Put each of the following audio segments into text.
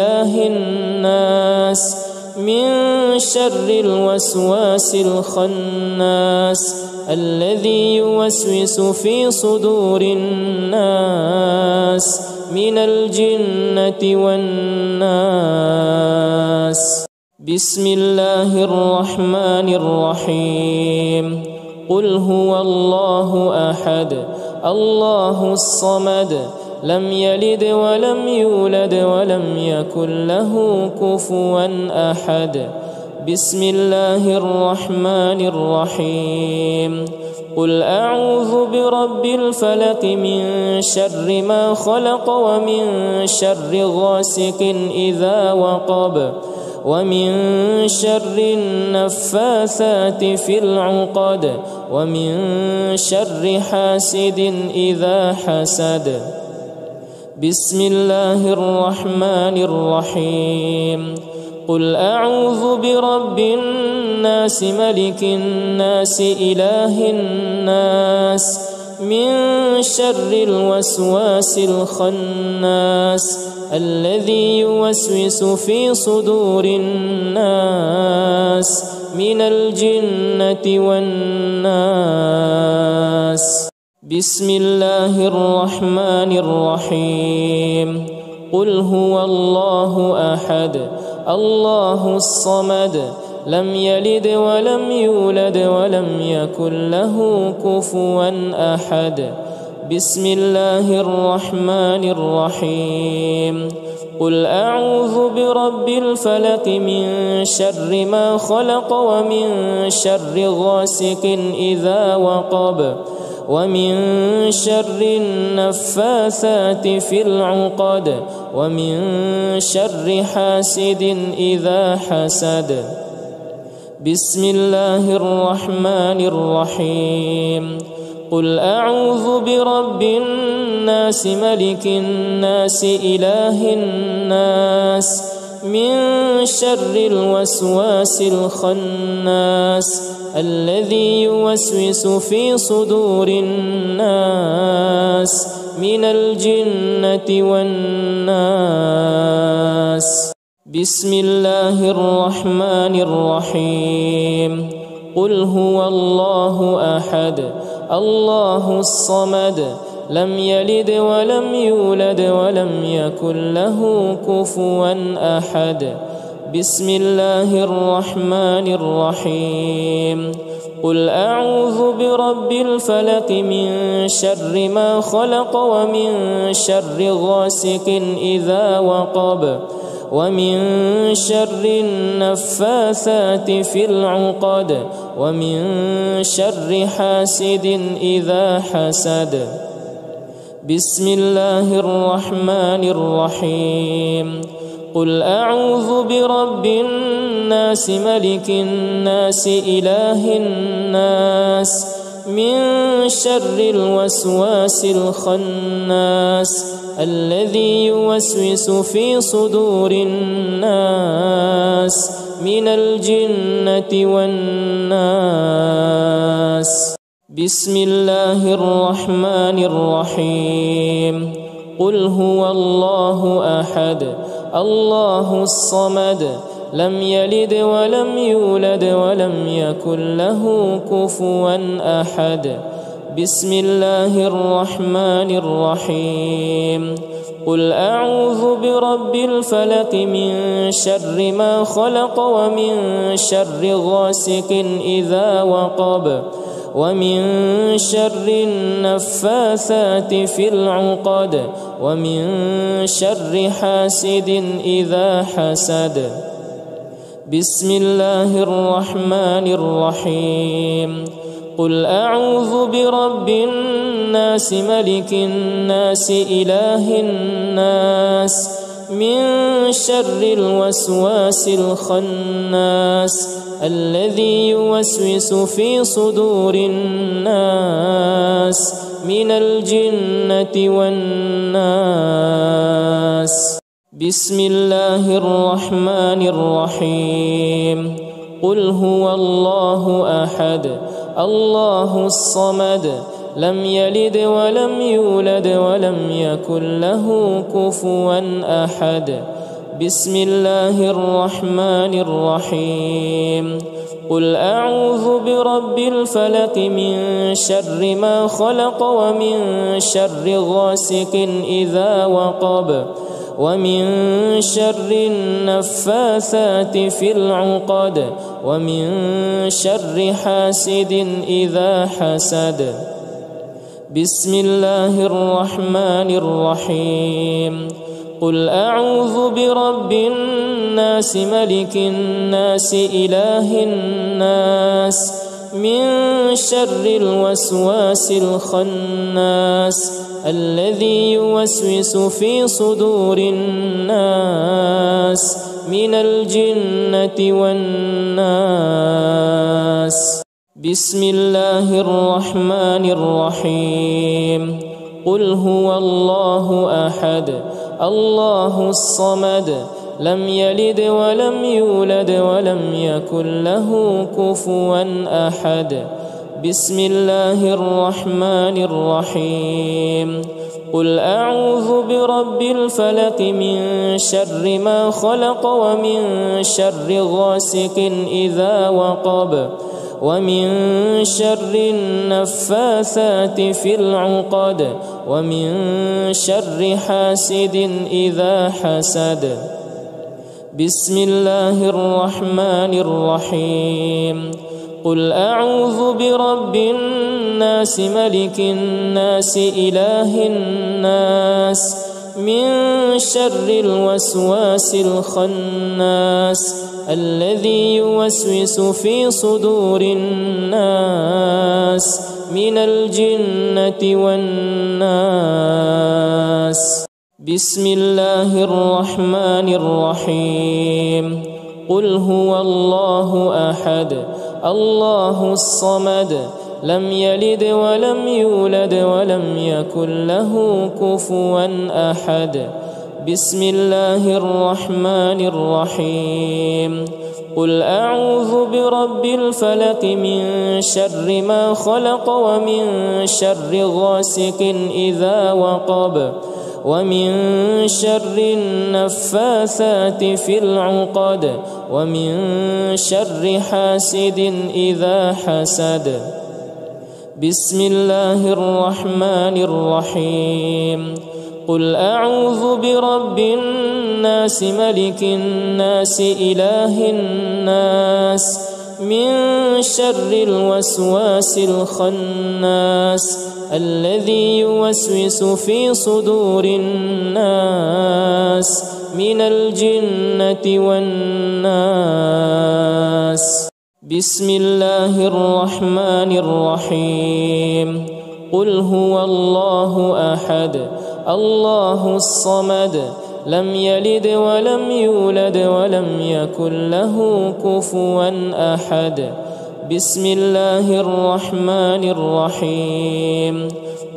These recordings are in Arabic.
إله الناس من شر الوسواس الخناس الذي يوسوس في صدور الناس من الجنة والناس. بسم الله الرحمن الرحيم. قل هو الله أحد الله الصمد لم يلد ولم يولد ولم يكن له كفوا أحد. بسم الله الرحمن الرحيم. قل أعوذ برب الفلق من شر ما خلق ومن شر غاسق إذا وقب ومن شر النفاثات في العقد ومن شر حاسد إذا حسد. بسم الله الرحمن الرحيم. قل أعوذ برب الناس ملك الناس إله الناس من شر الوسواس الخناس الذي يوسوس في صدور الناس من الجنة والناس. بسم الله الرحمن الرحيم. قل هو الله أحد الله الصمد لم يلد ولم يولد ولم يكن له كفوا أحد. بسم الله الرحمن الرحيم. قل أعوذ برب الفلق من شر ما خلق ومن شر غاسق إذا وقب ومن شر النفاثات في العقد ومن شر حاسد إذا حسد. بسم الله الرحمن الرحيم. قل أعوذ برب الناس ملك الناس إله الناس من شر الوسواس الخناس الذي يوسوس في صدور الناس من الجنة والناس. بسم الله الرحمن الرحيم. قل هو الله أحد الله الصمد لم يلد ولم يولد ولم يكن له كفوا أحد. بسم الله الرحمن الرحيم. قل أعوذ برب الفلق من شر ما خلق ومن شر غاسق إذا وقب ومن شر النفاثات في العقد ومن شر حاسد إذا حسد. بسم الله الرحمن الرحيم. قل أعوذ برب الناس ملك الناس إله الناس من شر الوسواس الخناس الذي يوسوس في صدور الناس من الجنة والناس. بسم الله الرحمن الرحيم. قل هو الله أحد الله الصمد لم يلد ولم يولد ولم يكن له كفوا أحد. بسم الله الرحمن الرحيم. قل أعوذ برب الفلق من شر ما خلق ومن شر غاسق إذا وقب ومن شر النفاثات في العقد ومن شر حاسد إذا حسد. بسم الله الرحمن الرحيم. قل أعوذ برب الناس ملك الناس إله الناس من شر الوسواس الخناس الذي يوسوس في صدور الناس من الجنة والناس. بسم الله الرحمن الرحيم. قل هو الله أحد الله الصمد لم يلد ولم يولد ولم يكن له كفوا أحد. بسم الله الرحمن الرحيم قل أعوذ برب الفلق من شر ما خلق ومن شر غاسق إذا وقب ومن شر النفاثات في العقد ومن شر حاسد إذا حسد بسم الله الرحمن الرحيم قل أعوذ برب الناس ملك الناس إله الناس من شر الوسواس الخناس الذي يوسوس في صدور الناس من الجنة والناس بسم الله الرحمن الرحيم قل هو الله أحد الله الصمد لم يلد ولم يولد ولم يكن له كفوا أحد بسم الله الرحمن الرحيم قل أعوذ برب الفلق من شر ما خلق ومن شر غاسق إذا وقب ومن شر النفاثات في العقد ومن شر حاسد إذا حسد بسم الله الرحمن الرحيم قل أعوذ برب الناس ملك الناس إله الناس من شر الوسواس الخناس الذي يوسوس في صدور الناس من الجنة والناس بسم الله الرحمن الرحيم قل هو الله أحد الله الصمد لم يلد ولم يولد ولم يكن له كفوا أحد بسم الله الرحمن الرحيم قل أعوذ برب الفلق من شر ما خلق ومن شر غاسق إذا وقب ومن شر النفاثات في العقد ومن شر حاسد إذا حسد بسم الله الرحمن الرحيم قل أعوذ برب الناس ملك الناس إله الناس من شر الوسواس الخناس الذي يوسوس في صدور الناس من الجنة والناس بسم الله الرحمن الرحيم قل هو الله أحد الله الصمد لم يلد ولم يولد ولم يكن له كفوا أحد بسم الله الرحمن الرحيم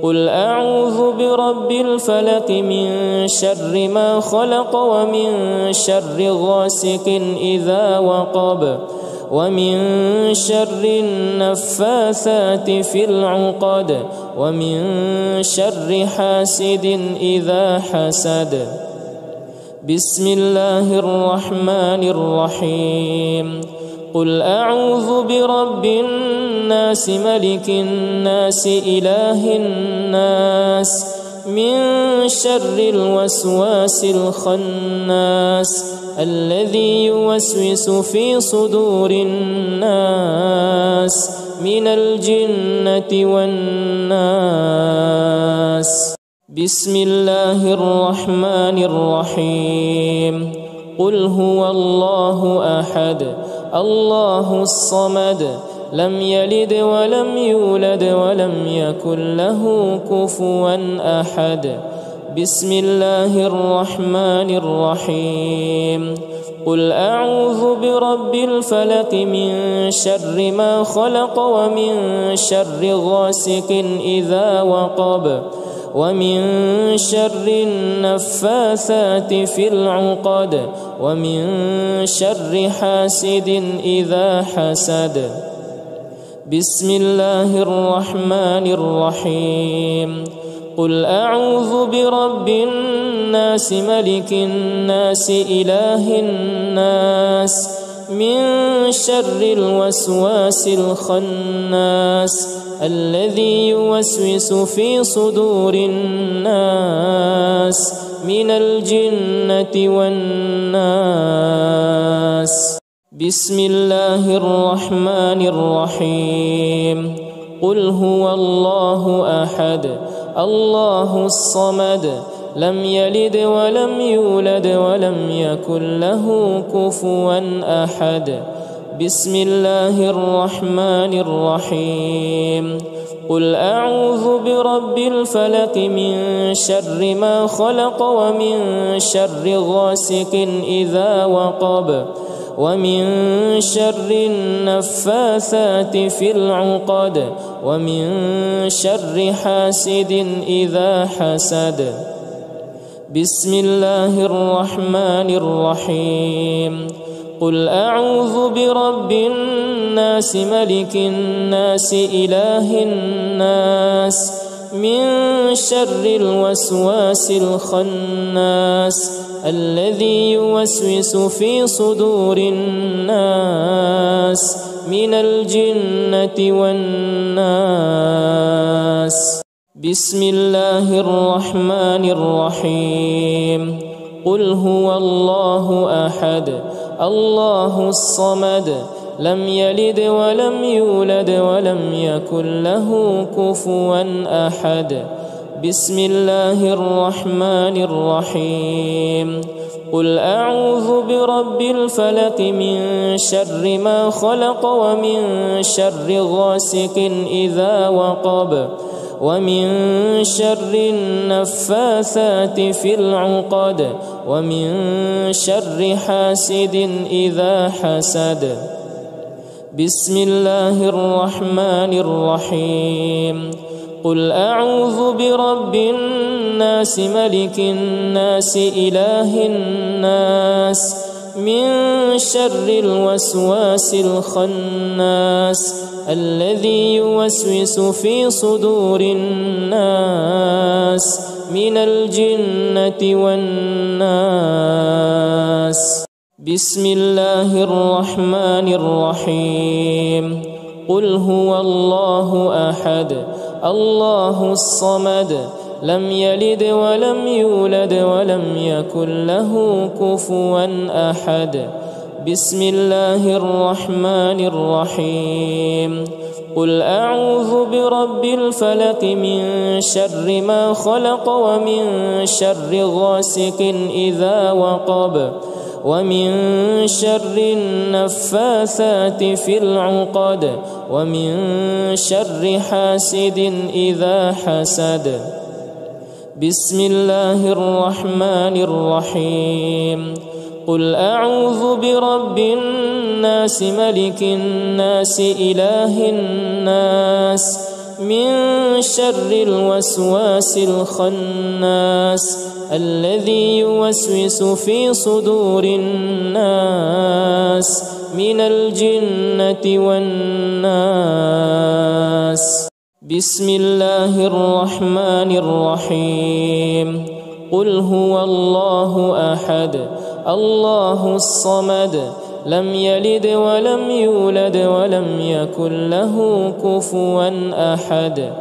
قل أعوذ برب الفلق من شر ما خلق ومن شر غاسق إذا وقب ومن شر النفاثات في العقد ومن شر حاسد إذا حسد بسم الله الرحمن الرحيم قل أعوذ برب الناس ملك الناس إله الناس من شر الوسواس الخناس الذي يوسوس في صدور الناس من الجنة والناس بسم الله الرحمن الرحيم قل هو الله أحد الله الصمد لم يلد ولم يولد ولم يكن له كفوا أحد بسم الله الرحمن الرحيم قل أعوذ برب الفلق من شر ما خلق ومن شر غاسق إذا وقب ومن شر النفاثات في العقد ومن شر حاسد إذا حسد بسم الله الرحمن الرحيم قل أعوذ برب الناس ملك الناس إله الناس من شر الوسواس الخناس الذي يوسوس في صدور الناس من الجنة والناس. بسم الله الرحمن الرحيم. قل هو الله أحد الله الصمد لم يلد ولم يولد ولم يكن له كفوا أحد. بسم الله الرحمن الرحيم. قل أعوذ برب الفلق من شر ما خلق ومن شر غاسق إذا وقب ومن شر النفاثات في العقد ومن شر حاسد إذا حسد. بسم الله الرحمن الرحيم. قل أعوذ برب الناس ملك الناس إله الناس من شر الوسواس الخناس الذي يوسوس في صدور الناس من الجنة والناس. بسم الله الرحمن الرحيم. قل هو الله أحد الله الصمد لم يلد ولم يولد ولم يكن له كفوا أحد. بسم الله الرحمن الرحيم. قل أعوذ برب الفلق من شر ما خلق ومن شر غاسق إذا وقب ومن شر النفاثات في العقد ومن شر حاسد إذا حسد. بسم الله الرحمن الرحيم. قل أعوذ برب الناس ملك الناس إله الناس من شر الوسواس الخناس الذي يوسوس في صدور الناس من الجنة والناس. بسم الله الرحمن الرحيم. قل هو الله أحد الله الصمد لم يلد ولم يولد ولم يكن له كفوا أحد. بسم الله الرحمن الرحيم. قل أعوذ برب الفلق من شر ما خلق ومن شر غاسق إذا وقب ومن شر النفاثات في العقد ومن شر حاسد إذا حسد. بسم الله الرحمن الرحيم. قل أعوذ برب الناس ملك الناس إله الناس من شر الوسواس الخناس الذي يوسوس في صدور الناس من الجنة والناس. بسم الله الرحمن الرحيم. قل هو الله أحد الله الصمد لم يلد ولم يولد ولم يكن له كفوا أحد.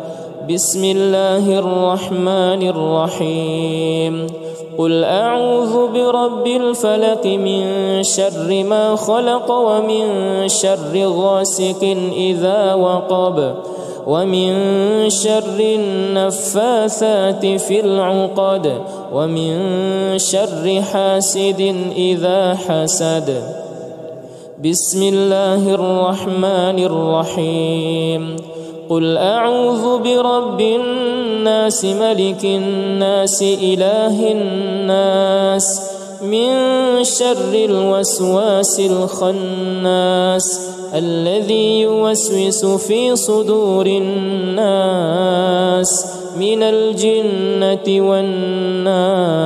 بسم الله الرحمن الرحيم. قل أعوذ برب الفلق من شر ما خلق ومن شر غاسق إذا وقب ومن شر النفاثات في العقد ومن شر حاسد إذا حسد. بسم الله الرحمن الرحيم. قل أعوذ برب الناس ملك الناس إله الناس من شر الوسواس الخناس الذي يوسوس في صدور الناس من الجنة والناس.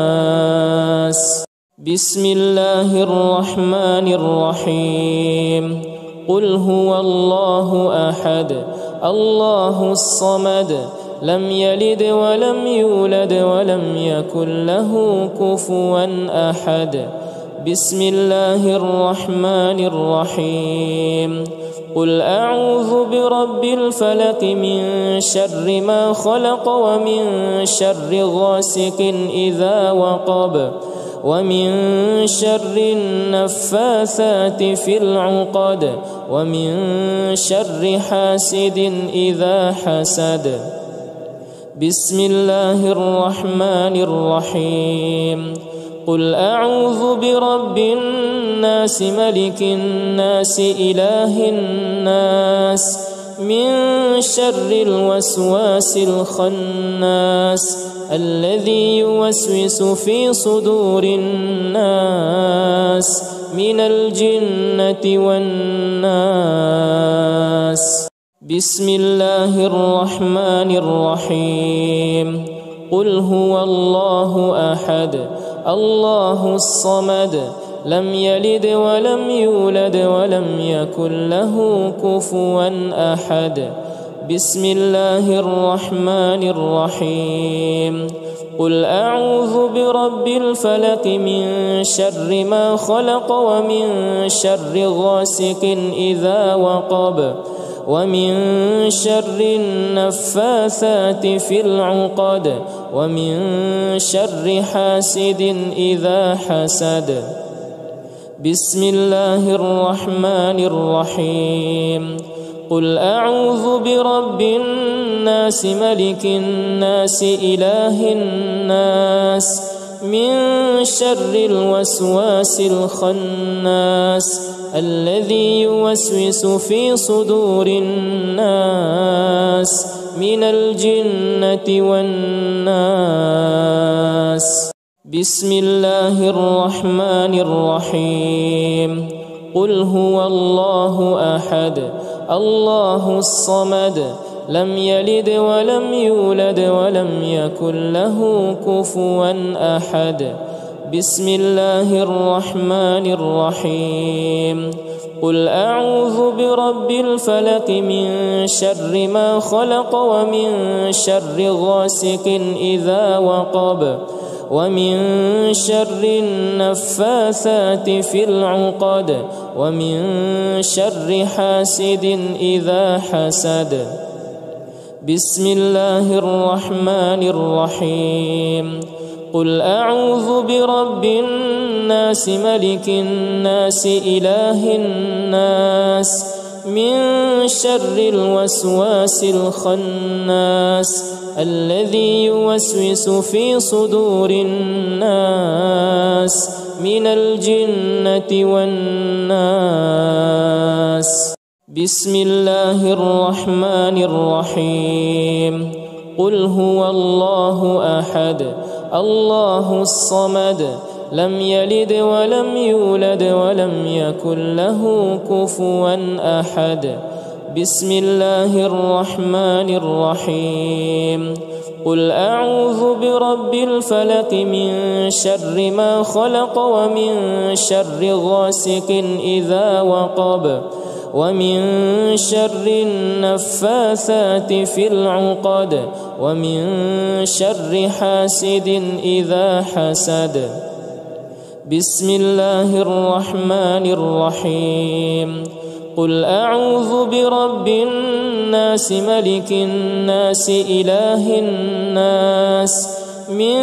بسم الله الرحمن الرحيم. قل هو الله أحد الله الصمد لم يلد ولم يولد ولم يكن له كفوا أحد. بسم الله الرحمن الرحيم. قل أعوذ برب الفلق من شر ما خلق ومن شر غاسق إذا وقب ومن شر النفاثات في العقد ومن شر حاسد إذا حسد. بسم الله الرحمن الرحيم. قل أعوذ برب الناس ملك الناس إله الناس من شر الوسواس الخناس الذي يوسوس في صدور الناس من الجنة والناس. بسم الله الرحمن الرحيم. قل هو الله أحد الله الصمد لم يلد ولم يولد ولم يكن له كفوا أحد. بسم الله الرحمن الرحيم. قل أعوذ برب الفلق من شر ما خلق ومن شر غاسق إذا وقب ومن شر النفاثات في العقد ومن شر حاسد إذا حسد. بسم الله الرحمن الرحيم. قل أعوذ برب الناس ملك الناس إله الناس من شر الوسواس الخناس الذي يوسوس في صدور الناس من الجنة والناس. بسم الله الرحمن الرحيم. قل هو الله أحد الله الصمد لم يلد ولم يولد ولم يكن له كفوا أحد. بسم الله الرحمن الرحيم. قل أعوذ برب الفلق من شر ما خلق ومن شر غاسق إذا وقب ومن شر النفاثات في العقد ومن شر حاسد إذا حسد. بسم الله الرحمن الرحيم. قل أعوذ برب الناس ملك الناس إله الناس من شر الوسواس الخناس الذي يوسوس في صدور الناس من الجنة والناس. بسم الله الرحمن الرحيم. قل هو الله أحد الله الصمد لم يلد ولم يولد ولم يكن له كفوا أحد. بسم الله الرحمن الرحيم. قل أعوذ برب الفلق من شر ما خلق ومن شر غاسق إذا وقب ومن شر النفاثات في العقد ومن شر حاسد إذا حسد. بسم الله الرحمن الرحيم. قل أعوذ برب الناس ملك الناس إله الناس من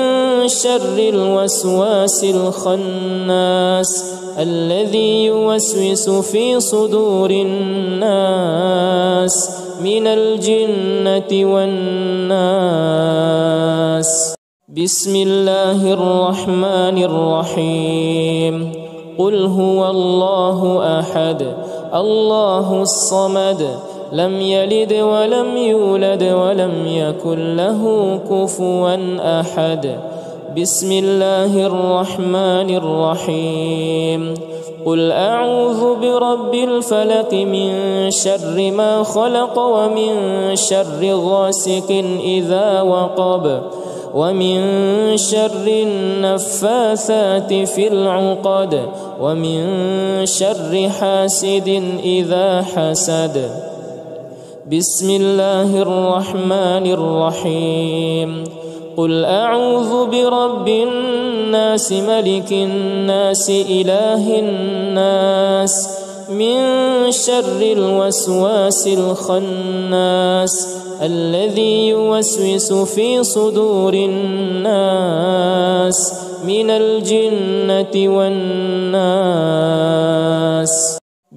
شر الوسواس الخناس الذي يوسوس في صدور الناس من الجنة والناس. بسم الله الرحمن الرحيم. قل هو الله أحد الله الصمد لم يلد ولم يولد ولم يكن له كفوا أحد. بسم الله الرحمن الرحيم. قل أعوذ برب الفلق من شر ما خلق ومن شر غاسق إذا وقب ومن شر النفاثات في العقد ومن شر حاسد إذا حسد. بسم الله الرحمن الرحيم قل أعوذ برب الناس ملك الناس إله الناس من شر الوسواس الخناس الذي يوسوس في صدور الناس من الجنة والناس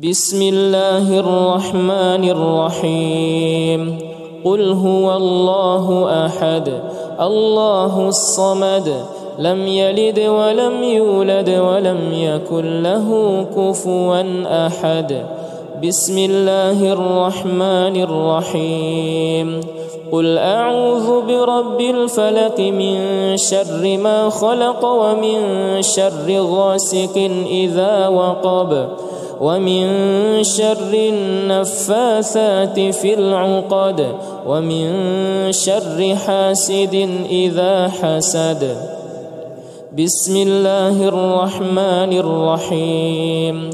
بسم الله الرحمن الرحيم قل هو الله أحد الله الصمد لم يلد ولم يولد ولم يكن له كفوا أحد بسم الله الرحمن الرحيم قل أعوذ برب الفلق من شر ما خلق ومن شر غاسق إذا وقب ومن شر النفاثات في العقد ومن شر حاسد إذا حسد بسم الله الرحمن الرحيم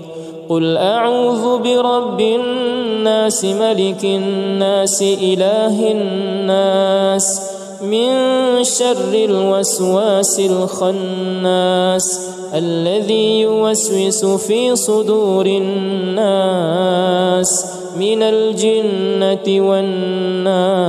قل أعوذ برب الناس ملك الناس إله الناس من شر الوسواس الخناس الذي يوسوس في صدور الناس من الجنة والناس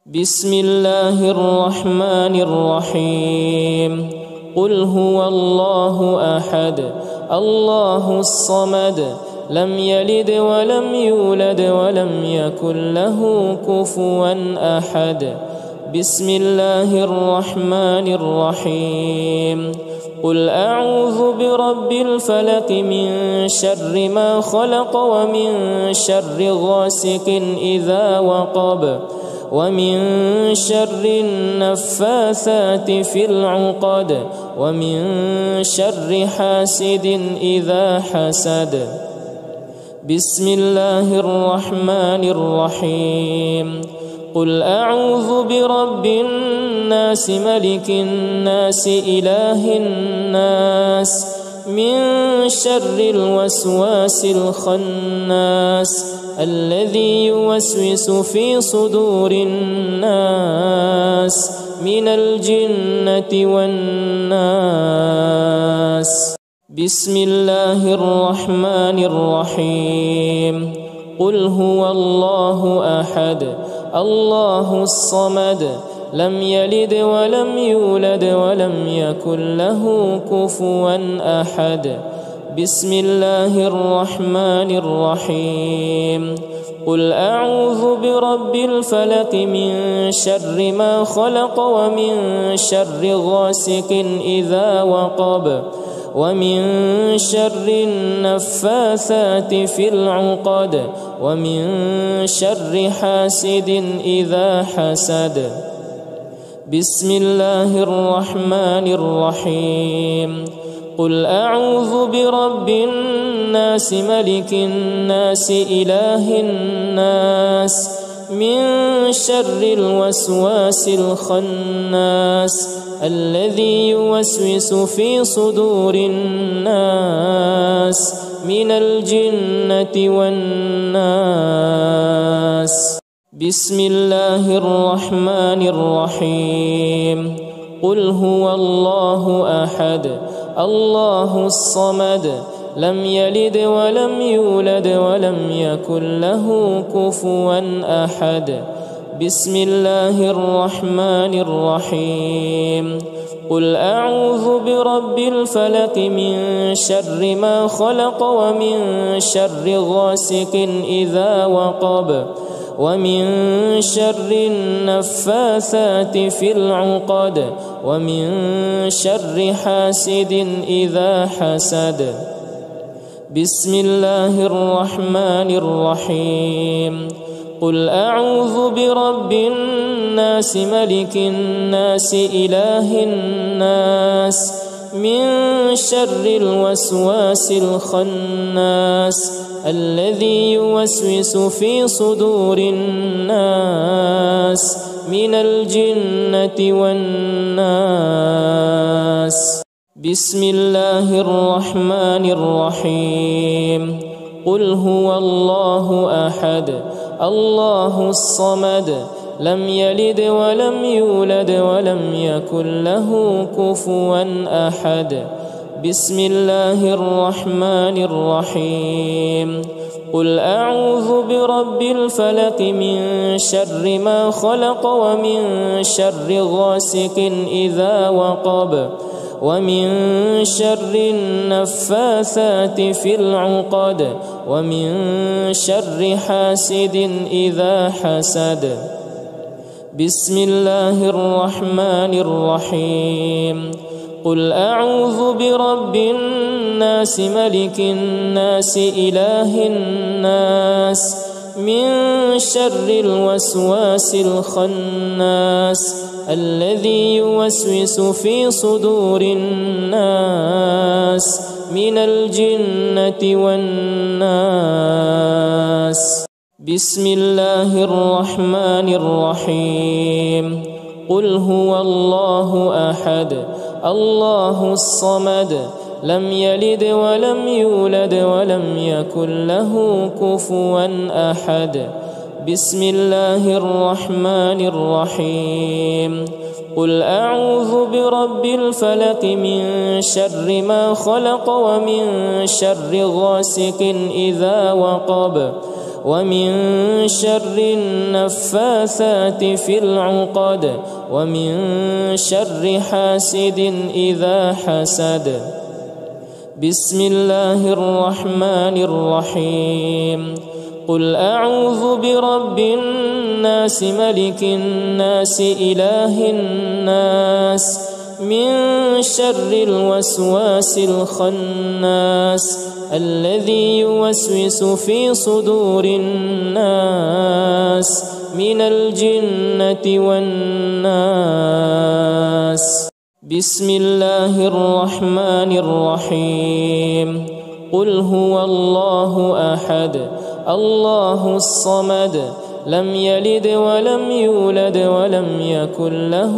بسم الله الرحمن الرحيم قل هو الله أحد الله الصمد لم يلد ولم يولد ولم يكن له كفوا أحد بسم الله الرحمن الرحيم قل أعوذ برب الفلق من شر ما خلق ومن شر غاسق إذا وقب ومن شر النفاثات في العقد ومن شر حاسد إذا حسد بسم الله الرحمن الرحيم قل أعوذ برب الناس ملك الناس إله الناس من شر الوسواس الخناس الذي يوسوس في صدور الناس من الجنة والناس بسم الله الرحمن الرحيم قل هو الله أحد الله الصمد لم يلد ولم يولد ولم يكن له كفوا أحد بسم الله الرحمن الرحيم قل أعوذ برب الفلق من شر ما خلق ومن شر غاسق إذا وقب ومن شر النفاثات في العقد ومن شر حاسد إذا حسد بسم الله الرحمن الرحيم قل أعوذ برب الناس ملك الناس إله الناس من شر الوسواس الخناس الذي يوسوس في صدور الناس من الجنة والناس بسم الله الرحمن الرحيم قل هو الله أحد الله الصمد لم يلد ولم يولد ولم يكن له كفوا أحد بسم الله الرحمن الرحيم قل أعوذ برب الفلق من شر ما خلق ومن شر غاسق إذا وقب ومن شر النفاثات في العقد ومن شر حاسد إذا حسد بسم الله الرحمن الرحيم قل أعوذ برب الناس ملك الناس إله الناس من شر الوسواس الخناس الذي يوسوس في صدور الناس من الجنة والناس بسم الله الرحمن الرحيم قل هو الله أحد الله الصمد لم يلد ولم يولد ولم يكن له كفوا أحد بسم الله الرحمن الرحيم قل أعوذ برب الفلق من شر ما خلق ومن شر غاسق إذا وقب ومن شر النفاثات في العقد ومن شر حاسد إذا حسد بسم الله الرحمن الرحيم قل أعوذ برب الناس ملك الناس إله الناس من شر الوسواس الخناس الذي يوسوس في صدور الناس من الجنة والناس بسم الله الرحمن الرحيم قل هو الله أحد الله الصمد لم يلد ولم يولد ولم يكن له كفوا أحد بسم الله الرحمن الرحيم قل أعوذ برب الفلق من شر ما خلق ومن شر غاسق إذا وقب ومن شر النفاثات في العقد ومن شر حاسد إذا حسد بسم الله الرحمن الرحيم قل أعوذ برب الناس ملك الناس إله الناس من شر الوسواس الخناس الذي يوسوس في صدور الناس من الجنة والناس بسم الله الرحمن الرحيم قل هو الله أحد الله الصمد لم يلد ولم يولد ولم يكن له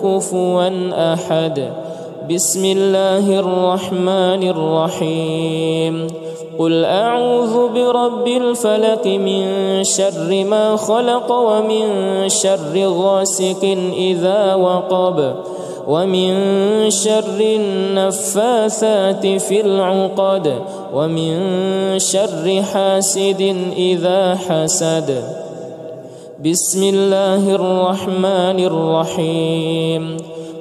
كفوا أحد بسم الله الرحمن الرحيم قل أعوذ برب الفلق من شر ما خلق ومن شر غاسق إذا وقب ومن شر النفاثات في العقد ومن شر حاسد إذا حسد بسم الله الرحمن الرحيم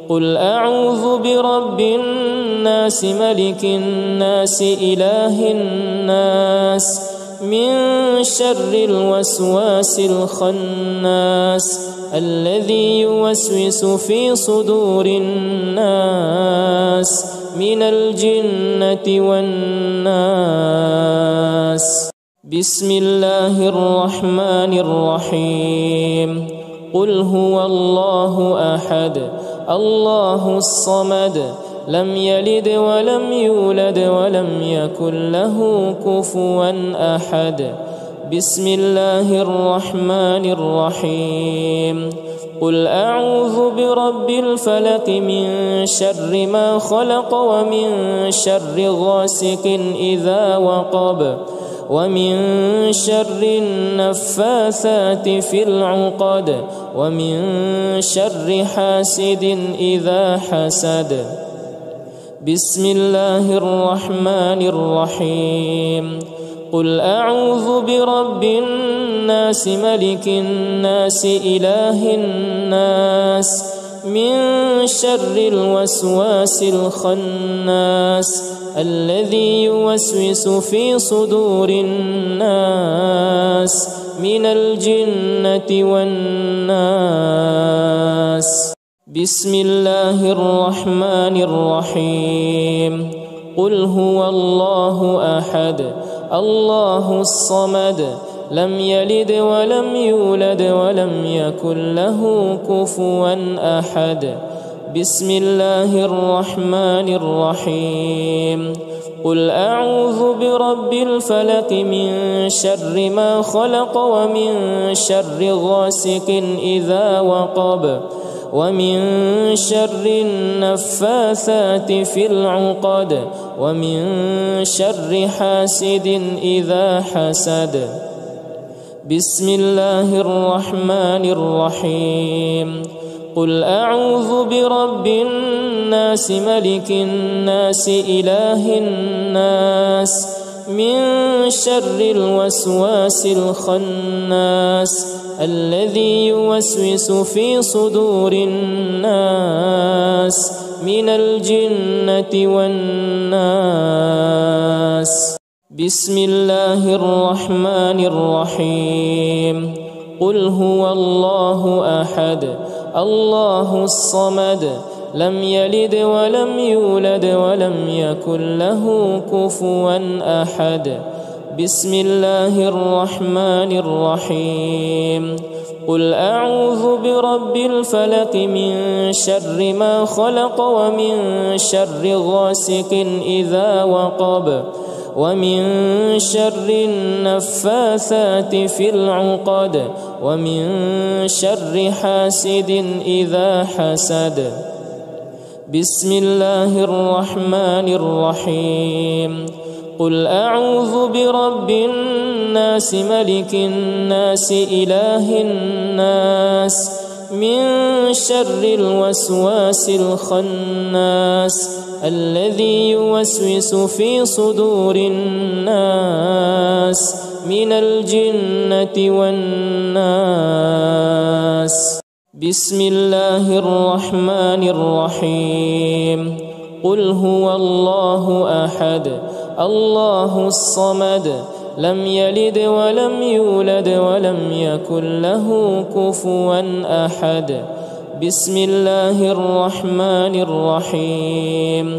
قل أعوذ برب الناس ملك الناس إله الناس من شر الوسواس الخناس الذي يوسوس في صدور الناس من الجنة والناس بسم الله الرحمن الرحيم قل هو الله أحد الله الصمد لم يلد ولم يولد ولم يكن له كفوا أحد بسم الله الرحمن الرحيم قل أعوذ برب الفلق من شر ما خلق ومن شر غاسق إذا وقب ومن شر النفاثات في العقد ومن شر حاسد إذا حسد بسم الله الرحمن الرحيم قل أعوذ برب الناس ملك الناس إله الناس من شر الوسواس الخناس الذي يوسوس في صدور الناس من الجنة والناس بسم الله الرحمن الرحيم قل هو الله أحد الله الصمد لم يلد ولم يولد ولم يكن له كفوا أحد بسم الله الرحمن الرحيم قل أعوذ برب الفلق من شر ما خلق ومن شر غاسق إذا وقب ومن شر النفاثات في العقد ومن شر حاسد إذا حسد. بسم الله الرحمن الرحيم. قل أعوذ برب الناس ملك الناس إله الناس من شر الوسواس الخناس الذي يوسوس في صدور الناس من الجنة والناس. بسم الله الرحمن الرحيم. قل هو الله أحد الله الصمد لم يلد ولم يولد ولم يكن له كفوا أحد. بسم الله الرحمن الرحيم. قل أعوذ برب الفلق من شر ما خلق ومن شر غاسق إذا وقب ومن شر النفاثات في العقد ومن شر حاسد إذا حسد. بسم الله الرحمن الرحيم. قل أعوذ برب الناس ملك الناس إله الناس من شر الوسواس الخناس الذي يوسوس في صدور الناس من الجنة والناس. بسم الله الرحمن الرحيم. قل هو الله أحد الله الصمد لم يلد ولم يولد ولم يكن له كفوا أحد. بسم الله الرحمن الرحيم.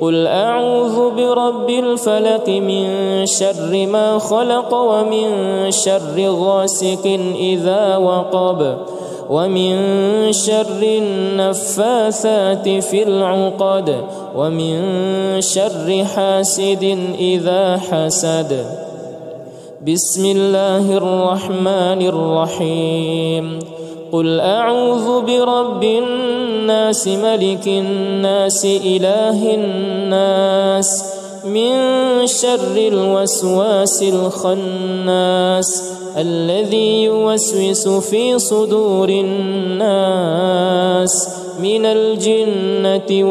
قل أعوذ برب الفلق من شر ما خلق ومن شر غاسق إذا وقب ومن شر النفاثات في العقد ومن شر حاسد إذا حسد. بسم الله الرحمن الرحيم. قل أعوذ برب الناس ملك الناس إله الناس من شر الوسواس الخناس الذي يوسوس في صدور الناس من الجنة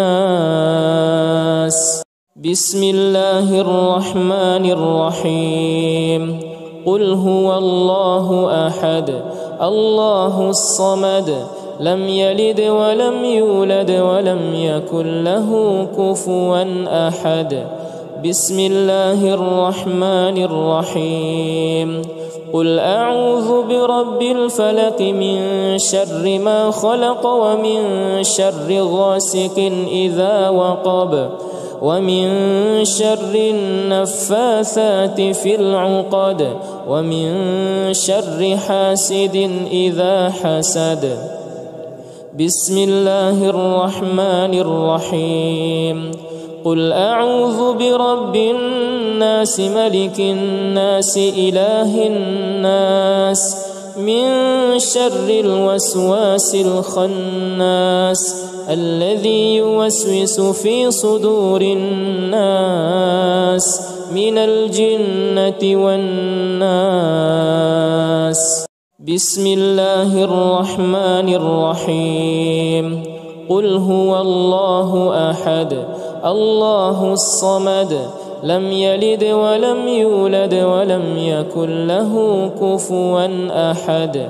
والناس. بسم الله الرحمن الرحيم. قل هو الله أحد الله الصمد لم يلد ولم يولد ولم يكن له كفوا أحد. بسم الله الرحمن الرحيم. قل أعوذ برب الفلق من شر ما خلق ومن شر غاسق إذا وقب ومن شر النفاثات في العقد ومن شر حاسد إذا حسد. بسم الله الرحمن الرحيم. قل أعوذ برب الناس ملك الناس إله الناس من شر الوسواس الخناس الذي يوسوس في صدور الناس من الجنة والناس. بسم الله الرحمن الرحيم. قل هو الله أحد الله الصمد لم يلد ولم يولد ولم يكن له كفوا أحد.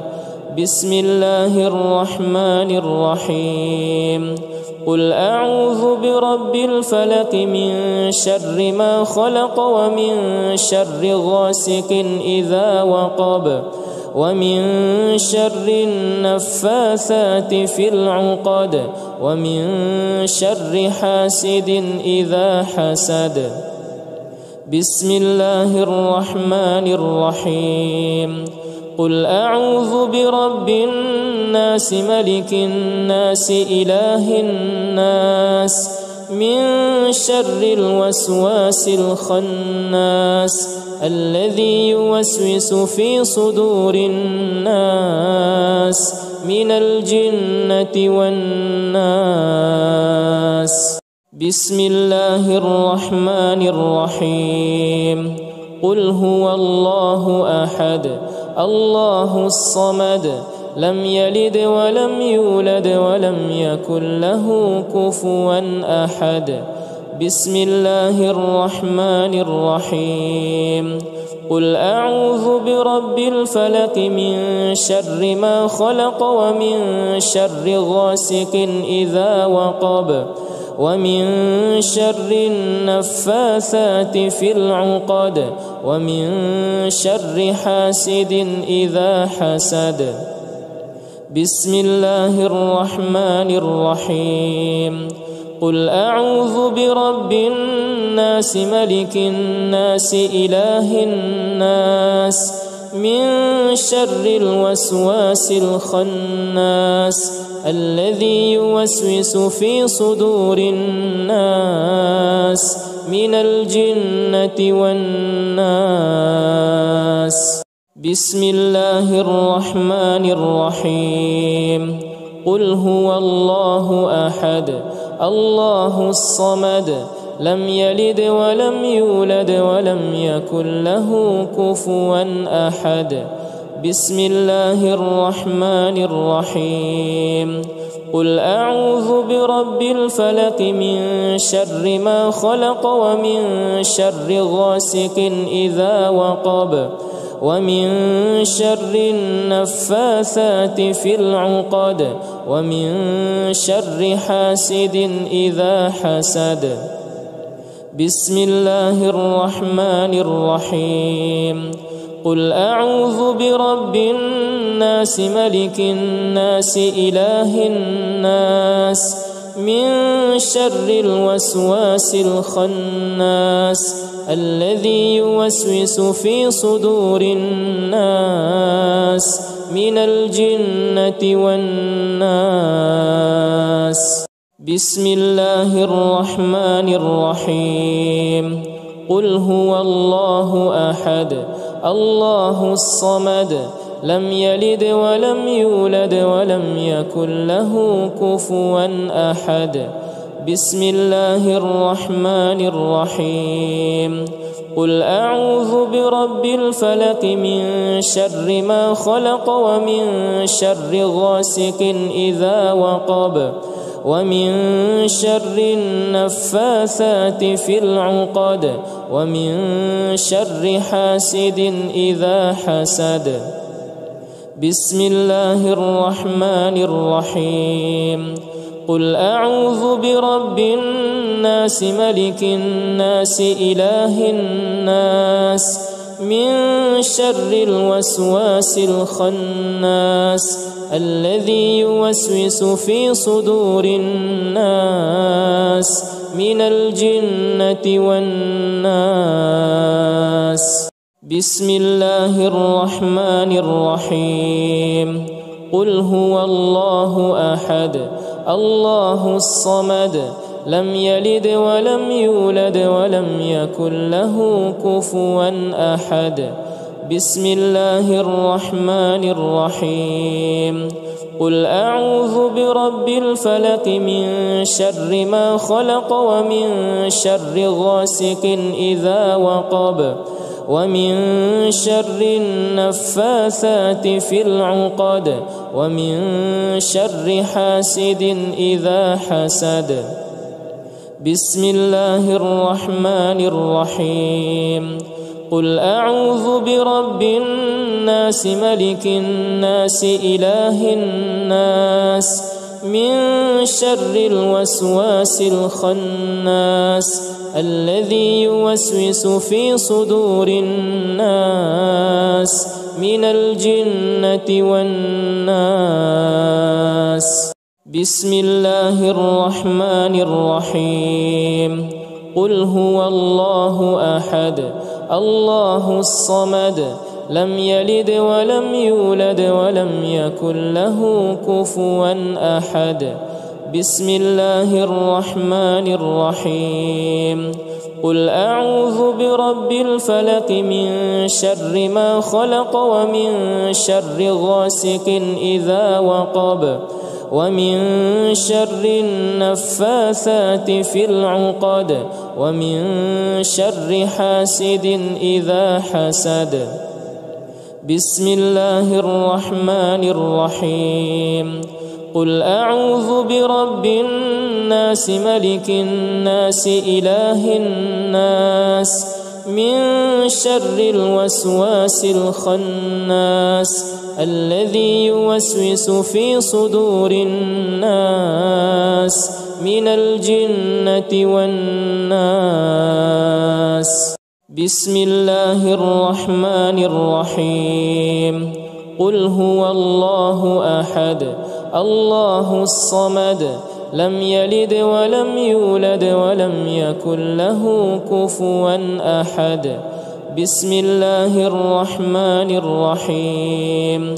بسم الله الرحمن الرحيم. قل أعوذ برب الفلق من شر ما خلق ومن شر غاسق إذا وقب ومن شر النفاثات في العقد ومن شر حاسد إذا حسد. بسم الله الرحمن الرحيم. قل أعوذ برب الناس ملك الناس إله الناس من شر الوسواس الخناس الذي يوسوس في صدور الناس من الجنة والناس. بسم الله الرحمن الرحيم. قل هو الله أحد الله الصمد لم يلد ولم يولد ولم يكن له كفوا أحد. بسم الله الرحمن الرحيم. قل أعوذ برب الفلق من شر ما خلق ومن شر غاسق إذا وقب ومن شر النفاثات في العقد ومن شر حاسد إذا حسد. بسم الله الرحمن الرحيم. قل أعوذ برب الناس ملك الناس إله الناس من شر الوسواس الخناس الذي يوسوس في صدور الناس من الجنة والناس. بسم الله الرحمن الرحيم. قل هو الله أحد الله الصمد لم يلد ولم يولد ولم يكن له كفوا أحد. بسم الله الرحمن الرحيم. قل أعوذ برب الفلق من شر ما خلق ومن شر غاسق إذا وقب ومن شر النفاثات في العقد ومن شر حاسد إذا حسد. بسم الله الرحمن الرحيم. قل أعوذ برب الناس ملك الناس إله الناس من شر الوسواس الخناس الذي يوسوس في صدور الناس من الجنة والناس. بسم الله الرحمن الرحيم. قل هو الله أحد الله الصمد لم يلد ولم يولد ولم يكن له كفوا أحد. بسم الله الرحمن الرحيم. قل أعوذ برب الفلق من شر ما خلق ومن شر غاسق إذا وقب ومن شر النفاثات في العقد ومن شر حاسد إذا حسد. بسم الله الرحمن الرحيم. قل أعوذ برب الناس ملك الناس إله الناس من شر الوسواس الخناس الذي يوسوس في صدور الناس من الجنة والناس. بسم الله الرحمن الرحيم. قل هو الله أحد الله الصمد لم يلد ولم يولد ولم يكن له كفوا أحد. بسم الله الرحمن الرحيم. قل أعوذ برب الفلق من شر ما خلق ومن شر غاسق إذا وقب ومن شر النفاثات في العقد ومن شر حاسد إذا حسد. بسم الله الرحمن الرحيم. قل أعوذ برب الناس ملك الناس إله الناس من شر الوسواس الخناس الذي يوسوس في صدور الناس من الجنة والناس. بسم الله الرحمن الرحيم. قل هو الله أحد الله الصمد لم يلد ولم يولد ولم يكن له كفوا أحد. بسم الله الرحمن الرحيم قل أعوذ برب الفلق من شر ما خلق ومن شر غاسق إذا وقب ومن شر النفاثات في العقد ومن شر حاسد إذا حسد بسم الله الرحمن الرحيم قل أعوذ برب الناس ملك الناس إله الناس من شر الوسواس الخناس الذي يوسوس في صدور الناس من الجنة والناس بسم الله الرحمن الرحيم قل هو الله أحد الله الصمد لم يلد ولم يولد ولم يكن له كفوا أحد بسم الله الرحمن الرحيم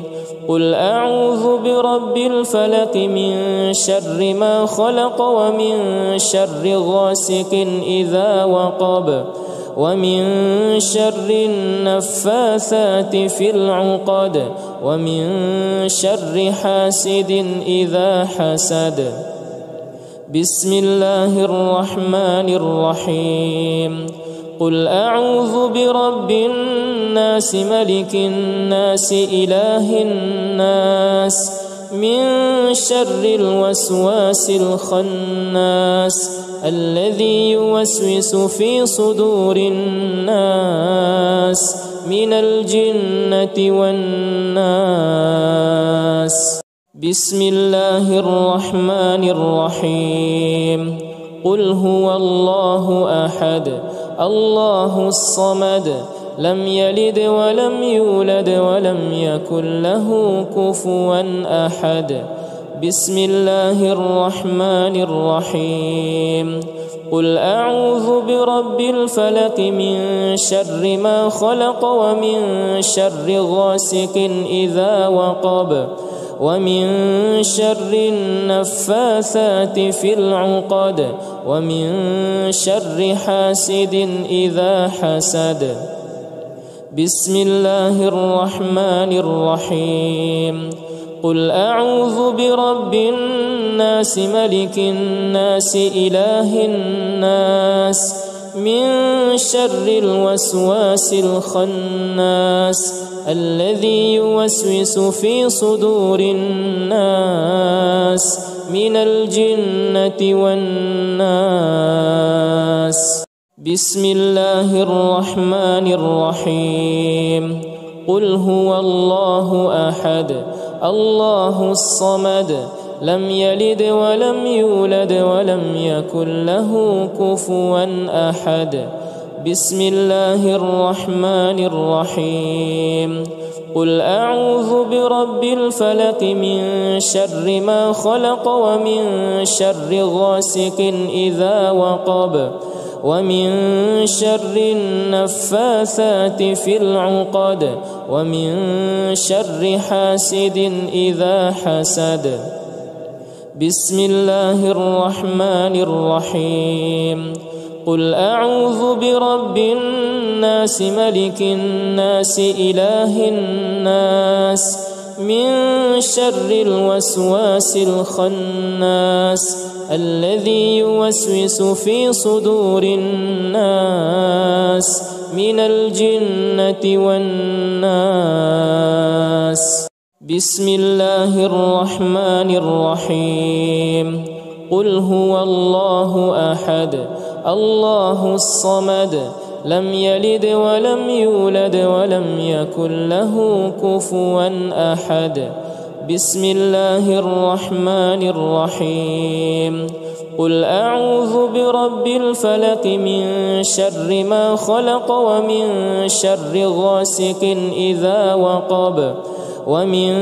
قل أعوذ برب الفلق من شر ما خلق ومن شر غاسق إذا وقب ومن شر النفاثات في العقد ومن شر حاسد إذا حسد بسم الله الرحمن الرحيم قل أعوذ برب الناس ملك الناس إله الناس من شر الوسواس الخناس الذي يوسوس في صدور الناس من الجنة والناس بسم الله الرحمن الرحيم قل هو الله أحد الله الصمد لم يلد ولم يولد ولم يكن له كفوا أحد بسم الله الرحمن الرحيم قل أعوذ برب الفلق من شر ما خلق ومن شر غاسق إذا وقب ومن شر النفاثات في العقد ومن شر حاسد إذا حسد بسم الله الرحمن الرحيم قل أعوذ برب الناس ملك الناس إله الناس من شر الوسواس الخناس الذي يوسوس في صدور الناس من الجنة والناس بسم الله الرحمن الرحيم قل هو الله أحد الله الصمد لم يلد ولم يولد ولم يكن له كفوا أحد بسم الله الرحمن الرحيم قل أعوذ برب الفلق من شر ما خلق ومن شر غاسق إذا وقب ومن شر النفاثات في العقد ومن شر حاسد إذا حسد بسم الله الرحمن الرحيم قل أعوذ برب الناس ملك الناس إله الناس من شر الوسواس الخناس الذي يوسوس في صدور الناس من الجنة والناس بسم الله الرحمن الرحيم قل هو الله أحد الله الصمد لم يلد ولم يولد ولم يكن له كفوا أحد بسم الله الرحمن الرحيم قل أعوذ برب الفلق من شر ما خلق ومن شر غاسق إذا وقب ومن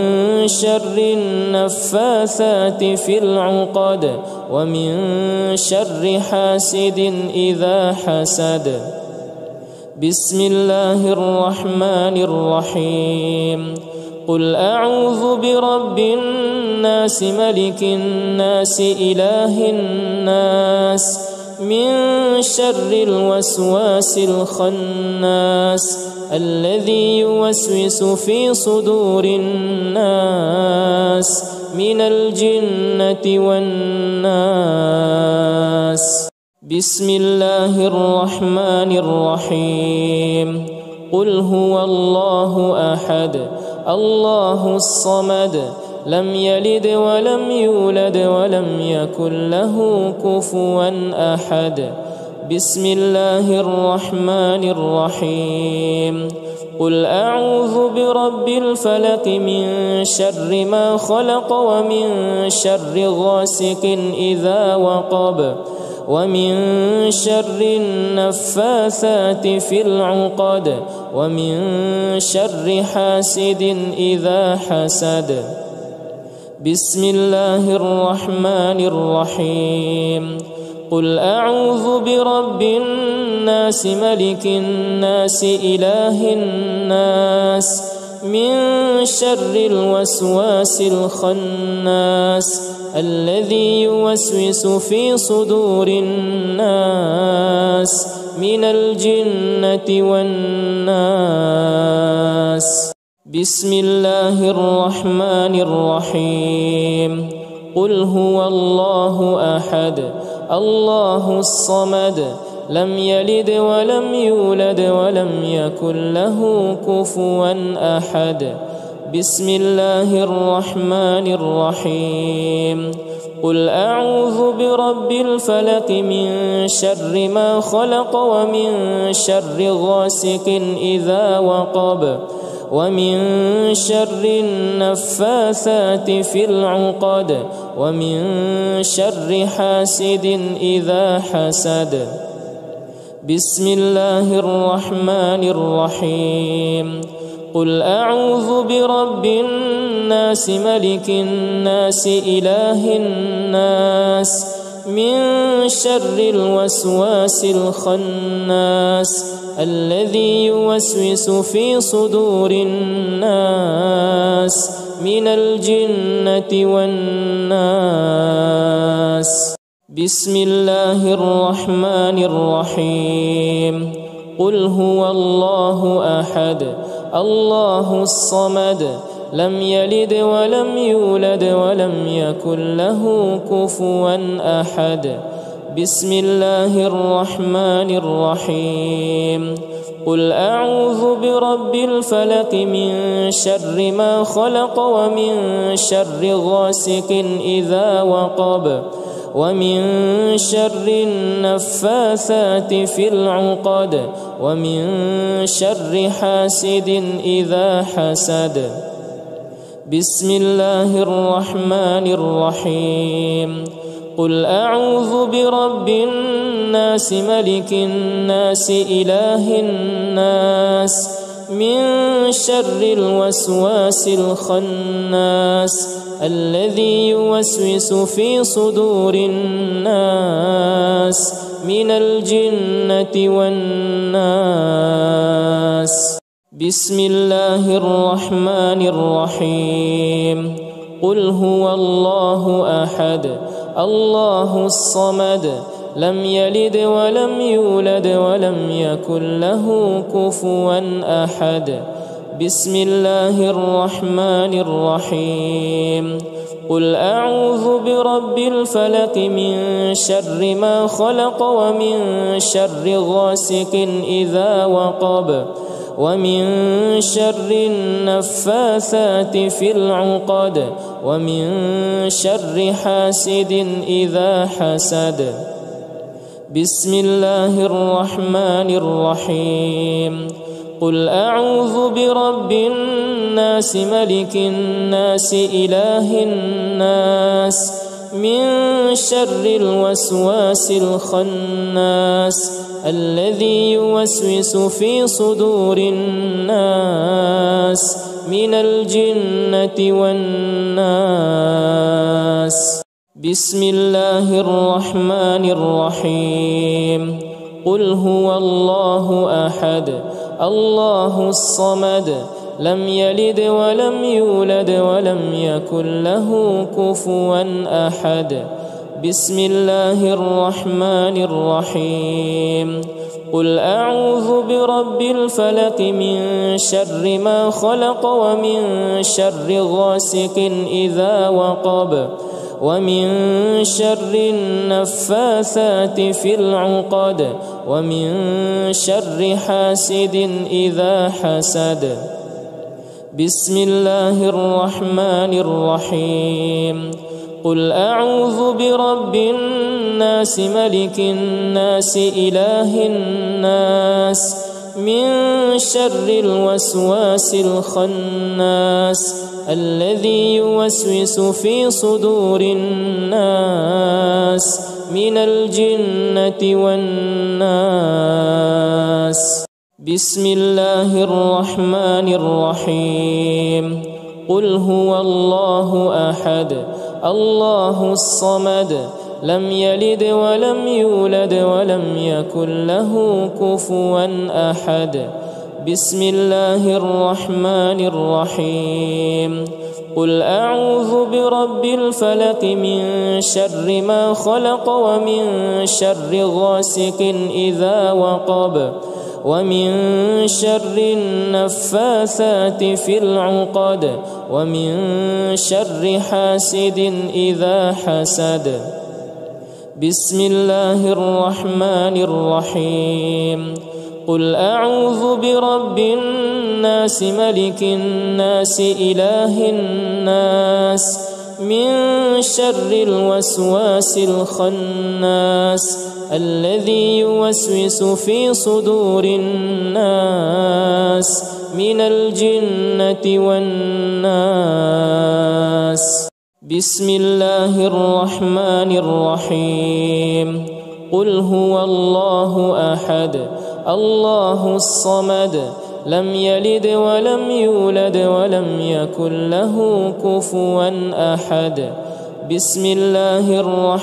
شر النفاثات في العقد ومن شر حاسد إذا حسد بسم الله الرحمن الرحيم قل أعوذ برب الناس ملك الناس إله الناس من شر الوسواس الخناس الذي يوسوس في صدور الناس من الجنة والناس. بسم الله الرحمن الرحيم. قل هو الله أحد الله الصمد لم يلد ولم يولد ولم يكن له كفوا أحد. بسم الله الرحمن الرحيم. قل أعوذ برب الفلق من شر ما خلق ومن شر غاسق إذا وقب ومن شر النفاثات في العقد ومن شر حاسد إذا حسد. بسم الله الرحمن الرحيم. قل أعوذ برب الناس ملك الناس إله الناس من شر الوسواس الخناس الذي يوسوس في صدور الناس من الجنة والناس. بسم الله الرحمن الرحيم. قل هو الله أحد الله الصمد لم يلد ولم يولد ولم يكن له كفوا أحد. بسم الله الرحمن الرحيم. قل أعوذ برب الفلق من شر ما خلق ومن شر غاسق إذا وقب ومن شر النفاثات في العقد ومن شر حاسد إذا حسد. بسم الله الرحمن الرحيم. قل أعوذ برب الناس ملك الناس إله الناس من شر الوسواس الخناس الذي يوسوس في صدور الناس من الجنة والناس. بسم الله الرحمن الرحيم. قل هو الله أحد الله الصمد لم يلد ولم يولد ولم يكن له كفوا أحد. بسم الله الرحمن الرحيم. قل أعوذ برب الفلق من شر ما خلق ومن شر غاسق إذا وقب ومن شر النفاثات في العقد ومن شر حاسد إذا حسد. بسم الله الرحمن الرحيم. قل أعوذ برب الناس ملك الناس إله الناس من شر الوسواس الخناس الذي يوسوس في صدور الناس من الجنة والناس. بسم الله الرحمن الرحيم. قل هو الله أحد الله الصمد لم يلد ولم يولد ولم يكن له كفوا أحد. بسم الله الرحمن الرحيم. قل أعوذ برب الفلق من شر ما خلق ومن شر غاسق إذا وقب ومن شر النفاثات في العقد ومن شر حاسد إذا حسد. بسم الله الرحمن الرحيم. قل أعوذ برب الناس ملك الناس إله الناس من شر الوسواس الخناس الذي يوسوس في صدور الناس من الجنة والناس. بسم الله الرحمن الرحيم. قل هو الله أحد الله الصمد لم يلد ولم يولد ولم يكن له كفوا أحد. بسم الله الرحمن الرحيم. قل أعوذ برب الفلق من شر ما خلق ومن شر غاسق إذا وقب ومن شر النفاثات في العقد ومن شر حاسد إذا حسد. بسم الله الرحمن الرحيم. قل أعوذ برب الناس ملك الناس إله الناس من شر الوسواس الخناس الذي يوسوس في صدور الناس من الجنة والناس. بسم الله الرحمن الرحيم. قل هو الله أحد الله الصمد لم يلد ولم يولد ولم يكن له كفوا أحد. بسم الله الرحمن الرحيم. قل أعوذ برب الفلق من شر ما خلق ومن شر غاسق إذا وقب ومن شر النفاثات في العقد ومن شر حاسد إذا حسد. بسم الله الرحمن الرحيم. قل أعوذ برب الناس ملك الناس إله الناس من شر الوسواس الخناس الذي يوسوس في صدور الناس من الجنة والناس. بسم الله الرحمن الرحيم. قل هو الله أحد الله الصمد لم يلد ولم يولد ولم يكن له كفوا أحد. بسم الله الرحمن